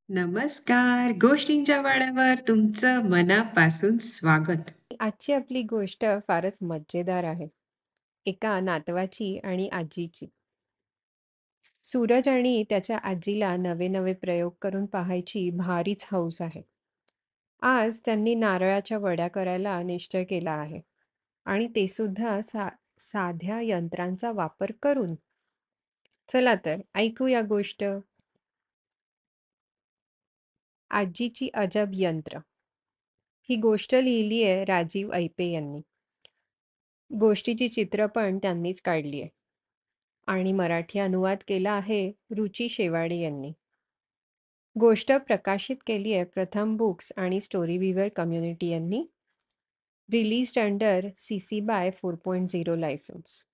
नमस्कार. गोष्टींच्या वाड्यावर तुमचं मनापासून स्वागत. आजची आपली गोष्ट फारच मजेदार आहे. एका नातवाची आणि आजीची. सूरज आणि त्याच्या आजीला नवे-नवे प्रयोग करून पाहायची भारीच हौस आहे. आज त्यांनी नारळाच्या वड्या करायला निश्चय केला आहे आणि ते सुद्धा साध्या यंत्रांचा वापर करून. चला तर ऐकूया गोष्ट. आजीची अजब यंत्र. ही गोष्ट लिहिली आहे राजीव ऐपे यांनी. गोष्टीची चित्र पण त्यांनीच काढली आहे. आणि मराठी अनुवाद केला आहे रुची शेवाडे यांनी. गोष्ट प्रकाशित केली आहे प्रथम बुक्स आणि स्टोरी विवर कम्युनिटी यांनी. Released under CC by 4.0 licence.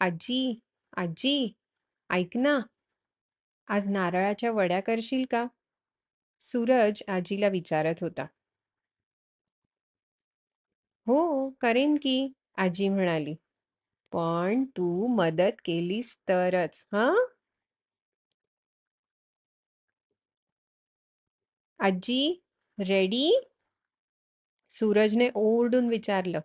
आजी, आजी, ऐक ना, आज नारळाच्या वड्या करशील का? सूरज आजीला विचारत होता. हो, करेन की, आजी म्हणाली. पण तू मदत केलीस तरच, हं? आजी, रेडी? सूरजने ओरडून विचारलं.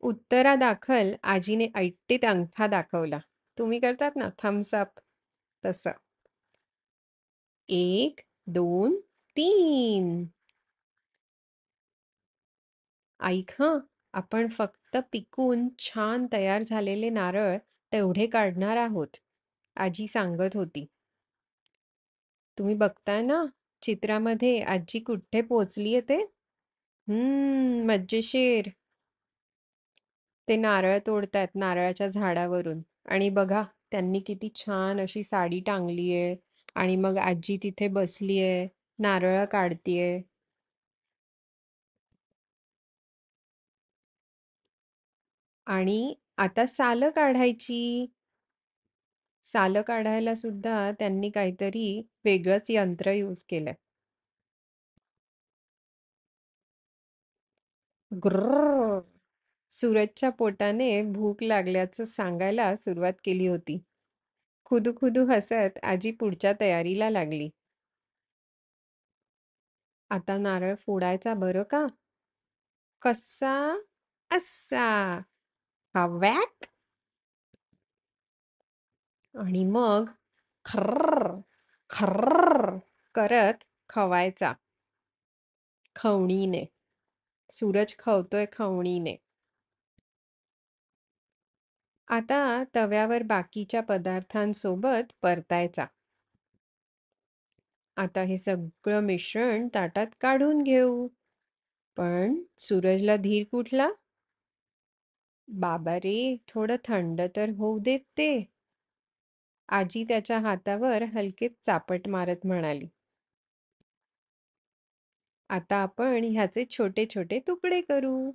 उत्तरादाखल आजीने ऐटीत अंगठा दाखवला. तुम्ही करतात ना थम्स अप तसं. 1, 2, 3. ऐक हं, आपण फक्त पिकून छान तयार झालेले नारळ तेवढे काढणार आहोत, आजी सांगत होती. तुम्ही बघताय ना चित्रामध्ये आजी कुठे पोहोचलीये ते? मजेशीर. ते नारळ तोडतायत नारळाच्या झाडावरून आणि बघा त्यांनी किती छान अशी साडी टांगलीये आणि मग आजी तिथे बसलीये, नारळ काढतीये. आणि आता सालं काढायची. सालं काढायला सुद्धा त्यांनी काहीतरी वेगळंच यंत्र यूज केलंय. ग्रर्र. सूरजच्या पोटाने भूक लागल्याचं सांगायला सुरुवात केली होती. खुदू-खुदू हसत आजी पुढच्या तयारीला लागली. आता नारळ फोडायचा बरं का? कसा? असा. हा वॅक. आणि मग खर्रर्र, खर्रर्र करत खवायचा. खवणीने. सूरज खवतोय खवणीने. आता तव्यावर बाकीच्या पदार्थांसोबत परतायचा. आता हे सगळं मिश्रण ताटात काढून घेऊ. पण सूरजला धीर कुठला? बाबा रे, थोडं थंड तर होऊ देत ते. आजी त्याच्या हातावर हलके चापट मारत म्हणाली. आता आपण ह्याचे छोटे छोटे तुकडे करू.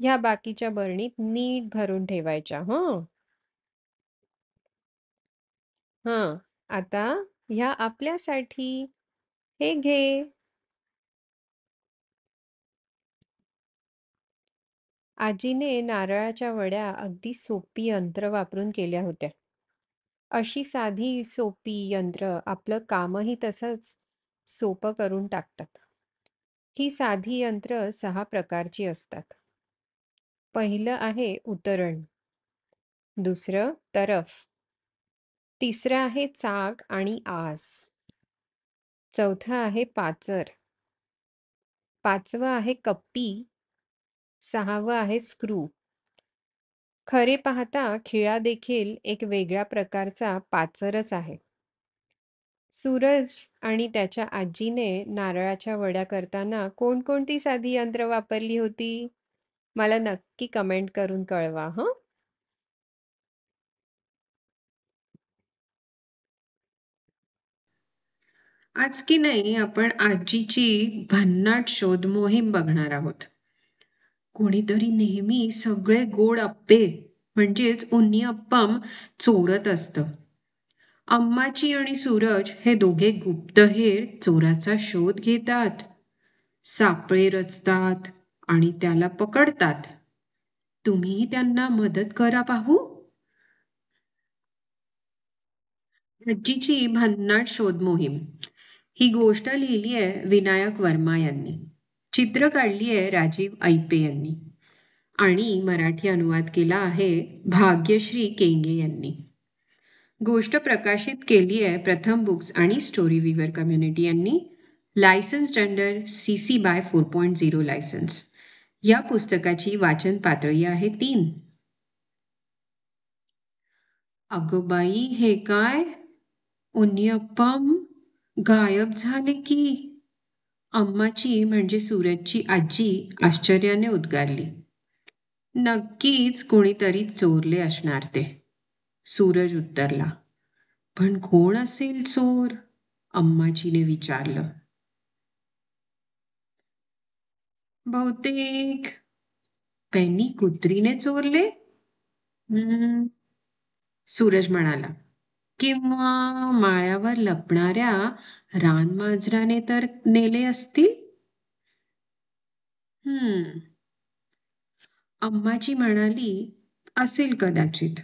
ह्या बाकीच्या बरणीत नीट भरून ठेवायच्या हं. हं, आता ह्या आपल्यासाठी. हे घे. आजीने नारळाच्या वड्या अगदी सोपी यंत्र वापरून केल्या होत्या. अशी साधी सोपी यंत्र आपलं कामही तसंच सोपं करून टाकतात. ही साधी यंत्र 6 प्रकारची असतात. पहिलं आहे उतरण. दुसरं तरफ. तिसरं आहे चाक आणि आस. चौथं आहे पाचर. पाचवं आहे कप्पी. सहावं आहे स्क्रू. खरे पाहता खिळा देखील एक वेगळ्या प्रकारचा पाचरच आहे. सूरज आणि त्याच्या आजीने नारळाच्या वड्या करताना कोणकोणती साधी यंत्र वापरली होती? मला नक्की कमेंट करून कळवा हं. आज की नाही आपण आजीची भन्नाट शोध मोहीम बघणार आहोत. कोणीतरी नेहमी सगळे गोड अप्पे म्हणजेच उन्नी अप्पम चोरत असतं. अम्माची आणि सूरज हे दोघे गुप्तहेर चोराचा शोध घेतात. सापळे रचतात आणि त्याला पकडतात. तुम्हीही त्यांना मदत करा पाहू. आजीची भन्नाट शोध मोहीम ही गोष्ट लिहिली आहे विनायक वर्मा यांनी. चित्र काढली आहे राजीव ऐपे यांनी आणि मराठी अनुवाद केला आहे भाग्यश्री केंगे यांनी. गोष्ट प्रकाशित केली आहे प्रथम बुक्स आणि स्टोरी विवर कम्युनिटी यांनी. लायसन्स्ड अंडर CC BY 4.0 लायसन्स. या पुस्तकाची वाचन पातळी आहे 3. अगं बाई, हे काय? उन्नीअप्पम गायब झाले की. अम्माची म्हणजे सूरजची आजी आश्चर्याने उद्गारली. नक्कीच कोणीतरी चोरले असणार ते, सूरज उत्तरला. पण कोण असेल चोर? अम्माजीने विचारलं. बहुतेक पेनी कुत्रीने चोरले, सूरज म्हणाला. किंवा माळ्यावर लपणाऱ्या रानमांजराने तर नेले असतील. अम्माजी म्हणाली, असेल कदाचित.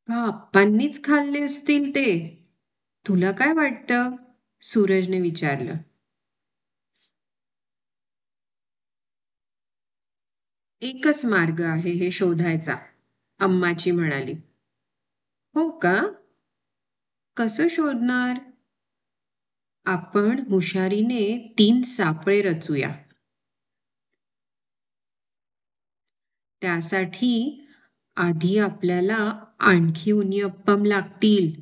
आप्पांनीच खाल्ले असतील ते. तुला काय वाटतं? सूरजने विचारलं. एकच मार्ग आहे हे शोधायचा, अम्माची म्हणाली. हो का? कसं शोधणार? आपण हुशारीने 3 सापळे रचूया. त्यासाठी आधी आपल्याला आणखी उन्नीअप्पम लागतील.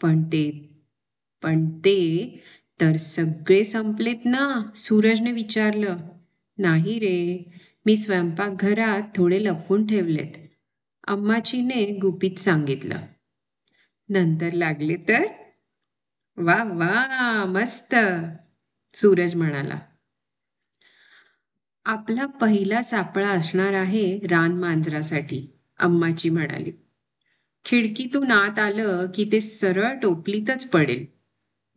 पण ते तर सगळे संपलेत ना? सूरजने विचारलं. नाही रे, मी स्वयंपाकघरात थोडे लपवून ठेवलेत, अम्माचीने गुपित सांगितलं. नंतर लागले तर? वा वा, मस्त, सूरज म्हणाला. आपला पहिला सापळा असणार आहे रानमांजरासाठी, अम्माची म्हणाली. खिडकीतून आत आलं की ते सरळ टोपलीतच पडेल.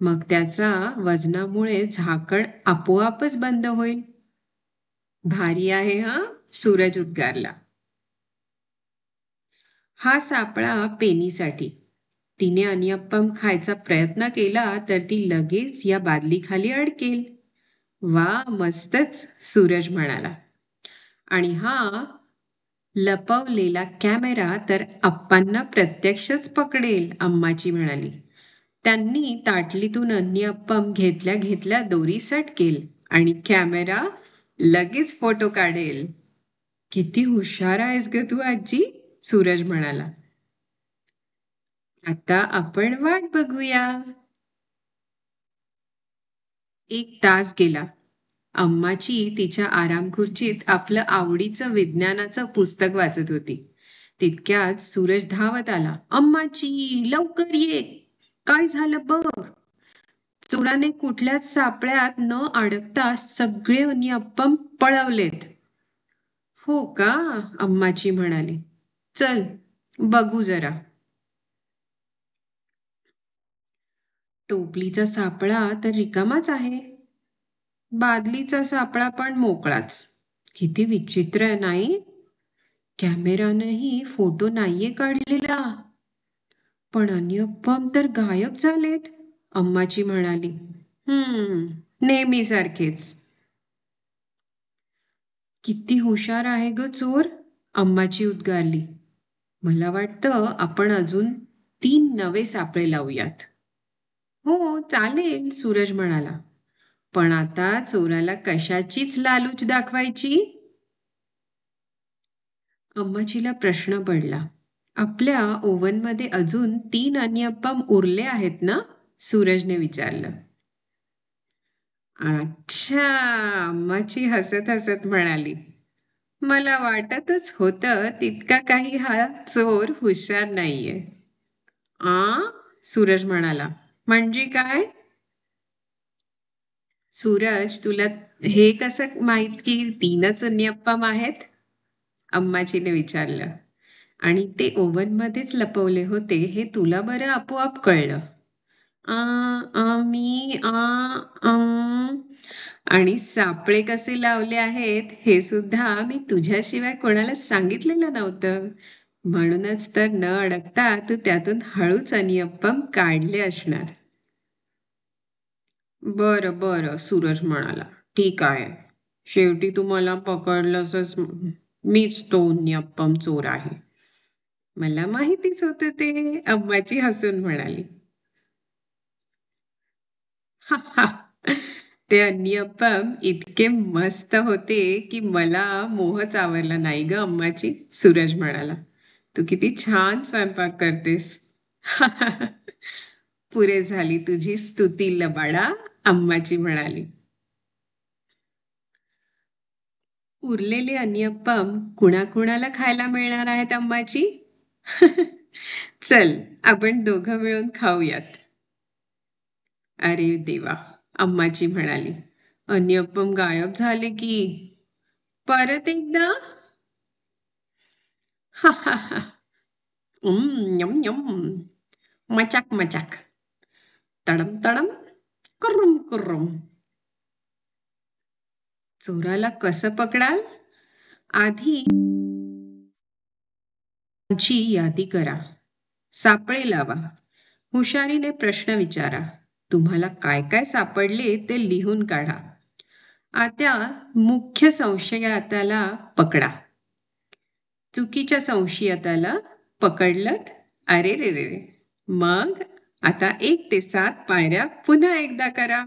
मग त्याचा वजनामुळे झाकण आपोआपच बंद होईल. भारी आहे हा, सूरज उद्गारला. हा सापळा पेनीसाठी. तिने अन्यप्पम खायचा प्रयत्न केला तर ती लगेच या बादलीखाली अडकेल. वा, मस्तच, सूरज म्हणाला. आणि हा लपवलेला कॅमेरा तर अप्पांना प्रत्यक्षच पकडेल, अम्माची म्हणाली. त्यांनी ताटलीतून अन्यप्पम घेतल्या घेतल्या दोरी सटकेल आणि कॅमेरा लगेच फोटो काढेल. किती हुशार आहेस ग तू आजी, सूरज म्हणाला. आता आपण वाट बघूया. 1 तास गेला. अम्माची तिच्या आरामखुर्चीत आपलं आवडीचं विज्ञानाचं पुस्तक वाचत होती. तितक्यात सूरज धावत आला. अम्माची, लवकर ये, काय झालं बघ. चोराने कुठल्याच सापळ्यात न अडकता सगळे अन्यप्पम पळवलेत. हो का? अम्माची म्हणाली. चल बघू जरा. टोपलीचा सापळा तर रिकामाच आहे. बादलीचा सापळा पण मोकळाच. किती विचित्र आहे नाही? कॅमेरानंही फोटो नाहीये काढलेला. पण अन्यप्पम तर गायब झालेत, अम्माची म्हणाली. नेहमीसारखेच. किती हुशार आहे ग चोर, अम्माची उद्गारली. मला वाटतं आपण अजून 3 नवे सापळे लावूयात. हो चालेल, सूरज म्हणाला. पण आता चोराला कशाचीच लालूच दाखवायची? अम्माचीला प्रश्न पडला. आपल्या ओव्हनमध्ये अजून 3 अन्यप्पम उरले आहेत ना? सूरजने विचारलं. अच्छा, अम्माची हसत हसत म्हणाली. मला वाटतच होतं तितका काही हा चोर हुशार नाहीये. सूरज म्हणाला. म्हणजे काय? सूरज, तुला हे कसं माहित की 3च अन्यप्पम आहेत? अम्माजीने विचारलं. आणि ते ओव्हनमध्येच लपवले होते हे तुला बरं आपोआप कळलं. आ, आ, मी आ, अं. आणि सापळे कसे लावले आहेत हे सुद्धा मी तुझ्याशिवाय कोणाला सांगितलेलं नव्हतं. म्हणूनच तर न अडकता तू त्यातून हळूच अनियप्पम काढले असणार. बरं बरं, सूरज म्हणाला. ठीक आहे. शेवटी तू मला पकडलंसच. मीच तो उन्नियप्पम चोर आहे. मला माहितीच होतं ते, अम्माची हसून म्हणाली. ते अन्नियप्पम इतके मस्त होते की मला मोहच आवरला नाही ग अम्माची, सूरज म्हणाला. तू किती छान स्वयंपाक करतेस. पुरे झाली तुझी स्तुती लबाडा, अम्माची म्हणाली. उरलेले अन्नियप्पम कुणाकुणाला खायला मिळणार आहेत अम्माची? चल, आपण दोघं मिळून खाऊयात. अरे देवा, अम्माची म्हणाली. अन्यप्पम गायब झाले की. परत एकदा. हा हा हा. यम यम. मचाक मचाक. तडम तडम. कुर्रुम कुर्रुम. चोराला कसं पकडाल? आधी ची यादी करा. सापळे लावा. हुशारीने प्रश्न विचारा. तुम्हाला काय काय सापडले ते लिहून काढा. आता मुख्य संशयाताला पकडा. चुकीच्या संशयिताला पकडलत. अरे रे रे रे. मग आता 1 ते 7 पायऱ्या पुन्हा एकदा करा.